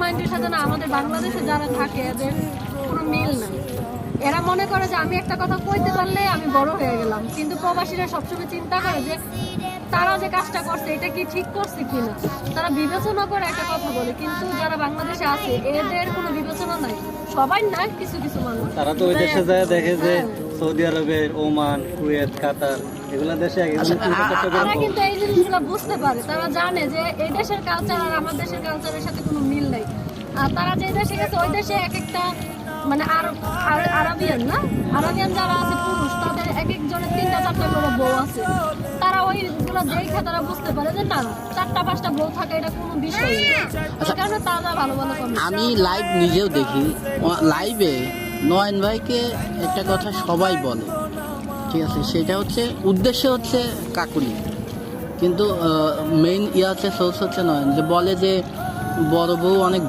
মাইন্ডের সাথে না আমাদের বাংলাদেশে যারা থাকে এদের কোনো মিল নাই। এরা মনে করে যে আমি একটা কথা কইতে পারলে আমি বড় হয়ে গেলাম, কিন্তু প্রবাসীরা সবসময় চিন্তা করে যে তারা যে কাজটা করছে এটা কি ঠিক করছে কিনা, তারা বিবেচনা করে একটা কথা বলে। কিন্তু যারা বাংলাদেশে আছে এদের কোনো বিবেচনা নাই, সবাই না, কিছু কিছু মানুষ। তারা তো ওই দেশে যায় দেখে যে সৌদি আরবের, ওমান, কুয়েত, কাতার এগুলা দেশে তারা কিন্তু এই জিনিসগুলো বুঝতে পারে, তারা জানে যে এই দেশের কালচার আর আমার দেশের কালচারের সাথে কোনো মিল নেই। আর তারা যে দেশে গেছে ওই দেশে এক একটা মানে আরবিয়ান না, আরবিয়ান যারা আছে পুরুষ, তাদের এক একজনের 3টা-4টা করে বউ আছে। তারা ওইগুলো দেখে তারা বুঝতে পারে যে না, 4টা-5টা বউ থাকে এটা কোনো বিষয় না। এই কারণে তারা ভালো ভালো comment আমি লাইভ নিজেও দেখি, লাইভে নয়ন ভাইকে একটা কথা সবাই বলে, ঠিক আছে, সেটা হচ্ছে উদ্দেশ্য হচ্ছে কাকুলি, কিন্তু মেইন সোর্স হচ্ছে নয়ন, যে বলে যে বড় বউ অনেক